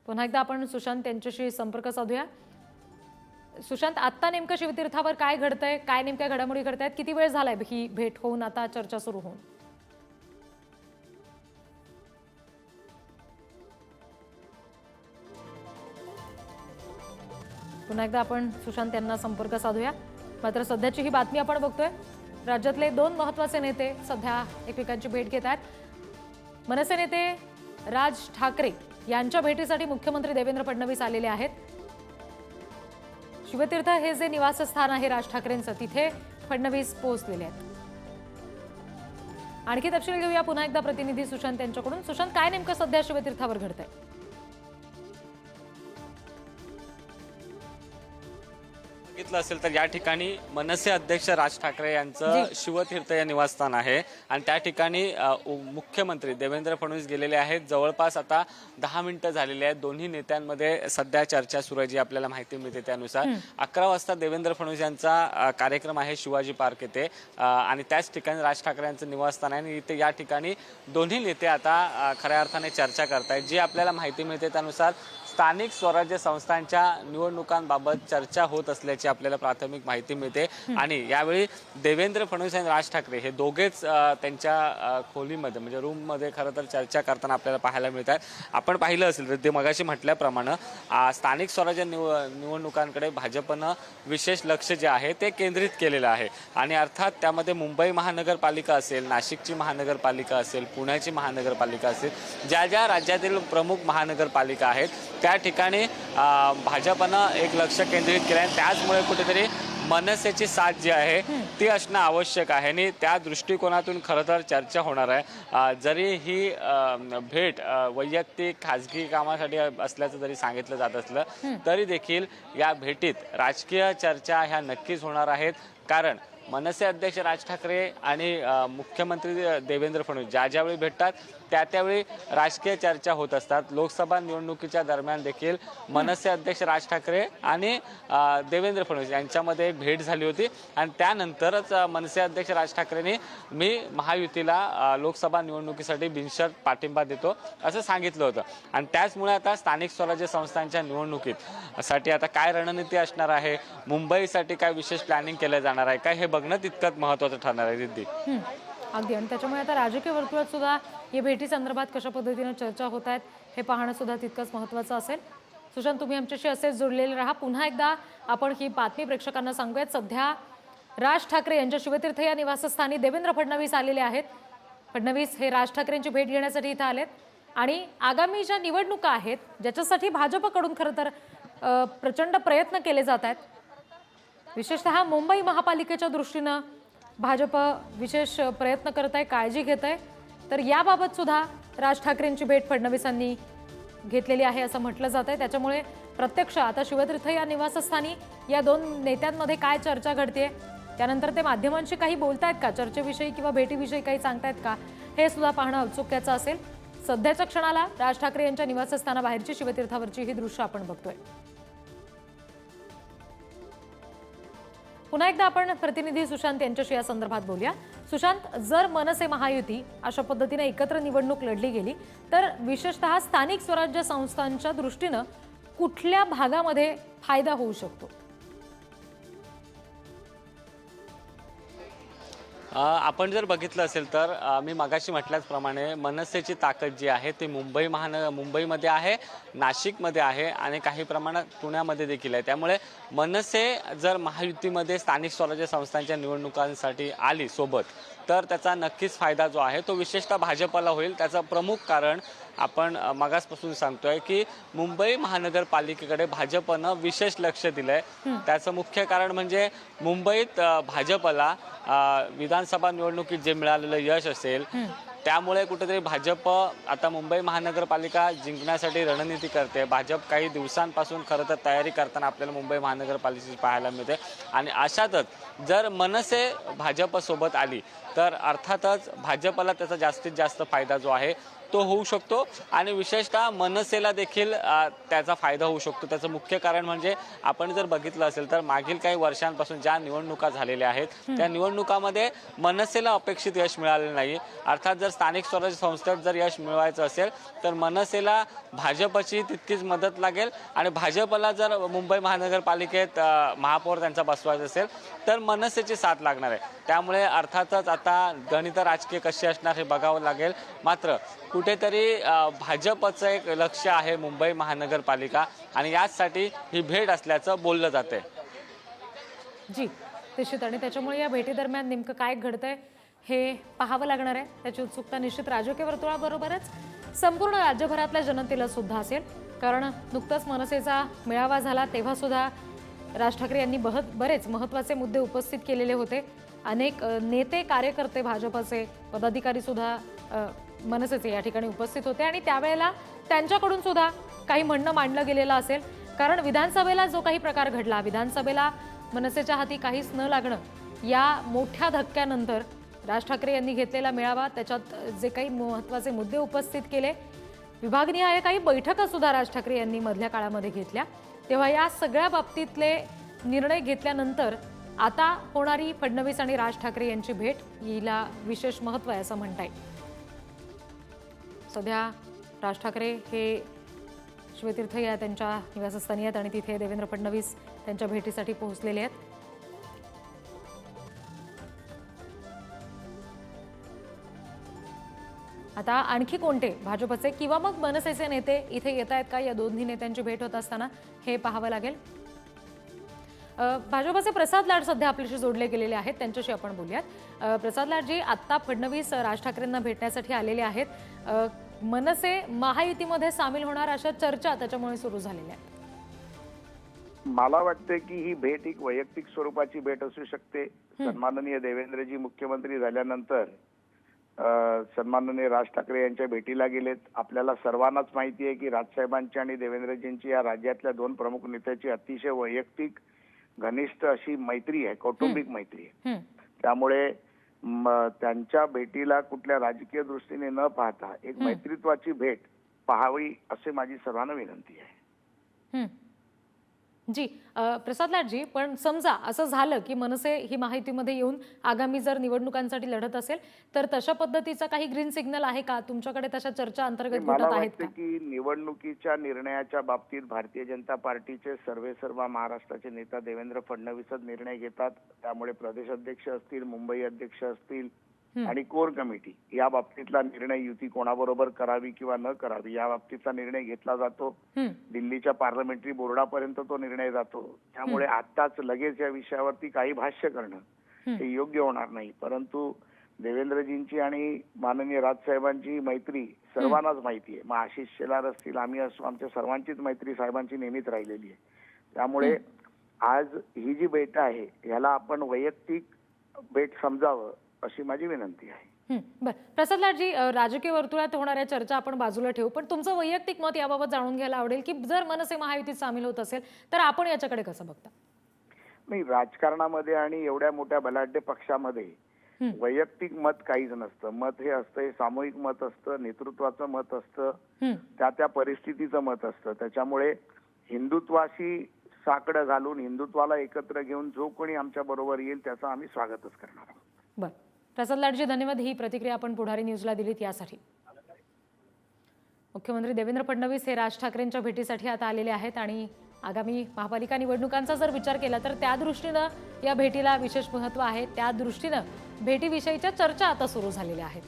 पुन्हा एकदा आपण सुशांत यांच्याशी संपर्क साधूया। सुशांत, आता नेमकं शिवतीर्थावर काय घडतंय, काय नेमक्या घडामोडी घडतायत, किती वेळ झालाय ही भेट होऊन आता चर्चा सुरू होऊन? पुन्हा एकदा आपण सुशांत यांना संपर्क साधूया। मात्र सध्याची ही बातमी आपण बघतोय, राज्यातले दोन महत्त्वाचे नेते सध्या एकमेकांची भेट घेत आहेत। मनसे नेते राज ठाकरे यांच्या भेटीसाठी मुख्यमंत्री देवेंद्र फडणवीस आलेले आहेत। शिवतीर्थ हे जे निवासस्थान आहे राज ठाकरेंचं, तिथे फडणवीस पोहोचलेले आहेत। आणखी तपशील घेऊया पुन्हा एकदा प्रतिनिधी सुशांत यांच्याकडून। सुशांत, काय नेमकं सध्या शिवतीर्थावर घडतंय? बघितलं असेल तर या ठिकाणी मनसे अध्यक्ष राज ठाकरे यांचं शिवतीर्थ या निवासस्थान आहे आणि त्या ठिकाणी मुख्यमंत्री देवेंद्र फडणवीस गेलेले आहेत। जवळपास आता 10 मिनिटं झालेली आहेत। दोन्ही नेत्यांमध्ये सध्या चर्चा सुरू आहे, जी आपल्याला माहिती मिळते त्यानुसार 11 वाजता देवेंद्र फडणवीस यांचा कार्यक्रम आहे शिवाजी पार्क येथे आणि त्याच ठिकाणी राज ठाकरे यांचं निवासस्थान आहे आणि इथे या ठिकाणी दोन्ही नेते आता खऱ्या अर्थाने चर्चा करतायत। जी आपल्याला माहिती मिळते त्यानुसार स्थानिक स्वराज्य संस्थांच्या निवडणुकांबाबत चर्चा होत असल्याची आपल्याला प्राथमिक माहिती मिळते आणि यावेळी देवेंद्र फडणवीस आणि राज ठाकरे हे दोघेच त्यांच्या खोलीमध्ये म्हणजे रूममध्ये खरं तर चर्चा करताना आपल्याला पाहायला मिळतात। आपण पाहिलं असेल तर ते मगाशी म्हटल्याप्रमाणे स्थानिक स्वराज्य निवडणुकांकडे भाजपनं विशेष लक्ष जे आहे ते केंद्रित केलेलं आहे आणि अर्थात त्यामध्ये मुंबई महानगरपालिका असेल, नाशिकची महानगरपालिका असेल, पुण्याची महानगरपालिका असेल, ज्या ज्या राज्यातील प्रमुख महानगरपालिका आहेत त्या ठिकाणी भाजपनं एक लक्ष केंद्रित केलं आहे। त्याचमुळे कुठेतरी मनसेची साथ जी आहे ती असणं आवश्यक आहे आणि त्या दृष्टिकोनातून खरं तर चर्चा होणार आहे। जरी ही भेट वैयक्तिक खाजगी कामासाठी असल्याचं जरी सांगितलं जात असलं तरी देखील या भेटीत राजकीय चर्चा ह्या नक्कीच होणार आहेत। कारण मनसे अध्यक्ष राज ठाकरे आणि मुख्यमंत्री देवेंद्र फडणवीस ज्यावेळी भेटतात त्यावेळी राजकीय चर्चा होत असतात। लोकसभा निवडणुकीच्या दरम्यान देखील मनसे अध्यक्ष राज ठाकरे आणि देवेंद्र फडणवीस यांच्यामध्ये एक भेट झाली होती आणि त्यानंतरच मनसे अध्यक्ष राज ठाकरेंनी मी महायुतीला लोकसभा निवडणुकीसाठी बिनशर्त पाठिंबा देतो असं सांगितलं होतं आणि त्याचमुळे आता स्थानिक स्वराज्य संस्थांच्या निवडणुकीत साठी आता काय रणनीती असणार आहे, मुंबईसाठी काय विशेष प्लॅनिंग केलं जाणार आहे काय, हे बघणं तितकंच महत्त्वाचं ठरणार आहे रिद्धी। अगदी, आणि त्याच्यामुळे आता राजकीय वर्तुळात सुद्धा या भेटी संदर्भात कशा पद्धतीने चर्चा होत आहेत हे पाहणं सुद्धा तितकंच महत्त्वाचं असेल। सुशांत, तुम्ही आमच्याशी असेच जोडलेले राहा। पुन्हा एकदा आपण ही बातमी प्रेक्षकांना सांगूयात, सध्या राज ठाकरे यांच्या शिवतीर्थ या निवासस्थानी देवेंद्र फडणवीस आलेले आहेत। फडणवीस हे राज ठाकरेंची भेट घेण्यासाठी इथं आलेत आणि आगामी ज्या निवडणुका आहेत ज्याच्यासाठी भाजपकडून खरं तर प्रचंड प्रयत्न केले जात आहेत, विशेषतः मुंबई महापालिकेच्या दृष्टीनं भाजप विशेष प्रयत्न करत आहे, काळजी घेत आहे, तर याबाबत सुद्धा राज ठाकरेंची भेट फडणवीसांनी घेतलेली आहे असं म्हटलं जात आहे। त्याच्यामुळे प्रत्यक्ष आता शिवतीर्थ या निवासस्थानी या दोन नेत्यांमध्ये काय चर्चा घडते, त्यानंतर ते माध्यमांशी काही बोलतायत का, चर्चेविषयी किंवा भेटीविषयी काही सांगतायत का, हे सुद्धा पाहणं औत्सुक्याचं असेल। सध्याच्या क्षणाला राज ठाकरे यांच्या निवासस्थानाबाहेरची शिवतीर्थावरची ही दृश्य आपण बघतोय। पुन्हा एकदा आपण प्रतिनिधी सुशांत यांच्याशी या संदर्भात बोलूया। सुशांत, जर मनसे महायुती अशा पद्धतीने एकत्र निवडणूक लढली गेली तर विशेषतः स्थानिक स्वराज्य संस्थांच्या दृष्टीनं कुठल्या भागामध्ये फायदा होऊ शकतो? आपण जर बघितलं असेल तर मी मगाशी म्हटल्याप्रमाणे मनसेची ताकद जी आहे ती मुंबईमध्ये आहे, नाशिकमध्ये आहे आणि काही प्रमाणात पुण्यामध्ये देखील आहे। त्यामुळे मनसे जर महायुतीमध्ये स्थानिक स्वराज्य संस्थांच्या निवडणुकांसाठी आली सोबत तर त्याचा नक्कीच फायदा जो आहे तो विशेषतः भाजपला होईल। त्याचं प्रमुख कारण आपण मगासपासून सांगतोय की मुंबई महानगरपालिकेकडे भाजपनं विशेष लक्ष दिलंय। त्याचं मुख्य कारण म्हणजे मुंबईत भाजपला विधानसभा निवडणुकीत जे मिळालेलं यश असेल त्यामुळे कुठेतरी भाजप आता मुंबई महानगरपालिका जिंकण्यासाठी रणनीती करते। भाजप काही दिवसांपासून खरं तर तयारी करताना आपल्याला मुंबई महानगरपालिकेची पाहायला मिळते आणि अशातच जर मनसे भाजपसोबत आली तर अर्थातच भाजपला त्याचा जास्तीत जास्त फायदा जो आहे तो होऊ शकतो आणि विशेषतः मनसेला देखील त्याचा फायदा होऊ शकतो। त्याचं मुख्य कारण म्हणजे आपण जर बघितलं असेल तर मागील काही वर्षांपासून ज्या निवडणुका झालेल्या आहेत त्या निवडणुकामध्ये मनसेला अपेक्षित यश मिळाले नाही। अर्थात जर स्थानिक स्वराज्य संस्थेत जर यश मिळवायचं असेल तर मनसेला भाजपची तितकीच मदत लागेल आणि भाजपला जर मुंबई महानगरपालिकेत महापौर त्यांचा बसवायचा असेल तर मनसेची साथ लागणार आहे। त्यामुळे अर्थातच आता गणित राजकीय कशी असणार हे बघावं लागेल। मात्र कुठेतरी भाजपचं एक लक्ष आहे मुंबई महानगरपालिका आणि याचसाठी ही भेट असल्याचं बोललं जाते। जी निश्चित, आणि त्याच्यामुळे या भेटीदरम्यान नेमकं काय घडतंय हे पाहावं लागणार आहे। त्याची उत्सुकता निश्चित राजकीय वर्तुळाबरोबरच संपूर्ण राज्यभरातल्या जनतेला सुद्धा असेल, कारण नुकताच मनसेचा मेळावा झाला तेव्हा सुद्धा राज ठाकरे यांनी बरेच महत्त्वाचे मुद्दे उपस्थित केलेले होते। अनेक नेते कार्यकर्ते भाजपचे पदाधिकारी सुद्धा मनसेचे या ठिकाणी उपस्थित होते आणि त्यावेळेला त्यांच्याकडून सुद्धा काही म्हणणं मांडलं गेलेलं असेल, कारण विधानसभेला जो काही प्रकार घडला, विधानसभेला मनसेच्या हाती काहीच न लागणं, या मोठ्या धक्क्यानंतर राज ठाकरे यांनी घेतलेला मेळावा, त्याच्यात जे काही महत्त्वाचे मुद्दे उपस्थित केले, विभागनिहाय काही बैठका सुद्धा राज ठाकरे यांनी मधल्या काळामध्ये घेतल्या, तेव्हा या सगळ्या बाबतीतले निर्णय घेतल्यानंतर आता होणारी फडणवीस आणि राज ठाकरे यांची भेट हिला विशेष महत्त्व आहे असं म्हणता येईल। सध्या राज ठाकरे हे शिवतीर्थ या त्यांच्या निवासस्थानी आहेत आणि तिथे देवेंद्र फडणवीस त्यांच्या भेटीसाठी पोहोचलेले आहेत। आता आणखी कोणते भाजपचे किंवा मग मनसेचे नेते इथे येत आहेत का, या दोन्ही नेत्यांची भेट होत असताना हे पाहावं लागेल। भाजपचे प्रसाद लाड सध्या आपल्याशी जोडले गेलेले आहेत, त्यांच्याशी आपण बोलूयात। प्रसाद लाडजी, आत्ता फडणवीस राज ठाकरेंना भेटण्यासाठी आलेले आहेत, मनसे महायुतीमध्ये सामील होणार अशा चर्चा त्याच्यामुळे सुरू झालेल्या आहेत। मला वाटते की ही भेट एक वैयक्तिक स्वरूपाची भेट असू शकते। सन्माननीय देवेंद्रजी मुख्यमंत्री झाल्यानंतर सन्माननीय राज ठाकरे यांच्या भेटीला गेलेत। आपल्याला सर्वांनाच माहिती आहे की राजसाहेबांची आणि देवेंद्रजींची या राज्यातल्या दोन प्रमुख नेत्याची अतिशय वैयक्तिक घनिष्ठ अशी मैत्री आहे, कौटुंबिक मैत्री आहे। त्यामुळे त्यांच्या भेटीला कुठल्या राजकीय दृष्टीने न पाहता एक मैत्रित्वाची भेट पाहावी असे माझी सर्वांना विनंती आहे। जी प्रसाद लाडजी, पण समजा असं झालं की मनसे ही माहितीमध्ये येऊन आगामी जर निवडणुकांसाठी लढत असेल तर तशा पद्धतीचा काही ग्रीन सिग्नल आहे का तुमच्याकडे? तशा चर्चा अंतर्गत मला आहेत वाटतं की निवडणुकीच्या निर्णयाच्या बाबतीत भारतीय जनता पार्टीचे सर्व महाराष्ट्राचे नेता देवेंद्र फडणवीसच निर्णय घेतात। त्यामुळे प्रदेश अध्यक्ष असतील, मुंबई अध्यक्ष असतील आणि कोर कमिटी या बाबतीतला निर्णय युती कोणाबरोबर करावी किंवा न करावी या बाबतीतचा निर्णय घेतला जातो। दिल्लीच्या पार्लमेंटरी बोर्डापर्यंत तो निर्णय जातो। त्यामुळे आताच लगेच या विषयावरती काही भाष्य करणं हे योग्य होणार नाही। परंतु देवेंद्रजींची आणि माननीय राजसाहेबांची मैत्री सर्वांनाच माहिती आहे। मग आशिष शेलार असतील, आम्ही असो, आमच्या सर्वांचीच मैत्री साहेबांची नेहमीच राहिलेली आहे। त्यामुळे आज ही जी भेट आहे याला आपण वैयक्तिक भेट समजावं अशी माझी विनंती आहे। बरं प्रसाद लाडजी, राजकीय वर्तुळात होणाऱ्या चर्चा आपण बाजूला ठेवू, पण तुमचं वैयक्तिक मत याबाबत जाणून घ्यायला आवडेल की जर मनसे महायुतीत सामील होत असेल तर आपण याच्याकडे कसं बघता? नाही, राजकारणामध्ये आणि एवढ्या मोठ्या बलाढ्य पक्षामध्ये वैयक्तिक मत काहीच नसतं। मत हे असतं, हे सामूहिक मत असतं, नेतृत्वाचं मत असतं, त्या परिस्थितीचं मत असतं। त्याच्यामुळे हिंदुत्वाशी साकडं घालून हिंदुत्वाला एकत्र घेऊन जो कोणी आमच्या बरोबर येईल त्याचं आम्ही स्वागतच करणार आहोत। बरं प्रसाद लाडजी, धन्यवाद ही प्रतिक्रिया आपण पुढारी न्यूजला दिलीत यासाठी। मुख्यमंत्री देवेंद्र फडणवीस हे राज ठाकरेंच्या भेटीसाठी आता आलेले आहेत आणि आगामी महापालिका निवडणुकांचा जर विचार केला तर त्या दृष्टीनं या भेटीला विशेष महत्त्व आहे। त्या दृष्टीनं भेटीविषयीच्या चर्चा आता सुरू झालेल्या आहेत।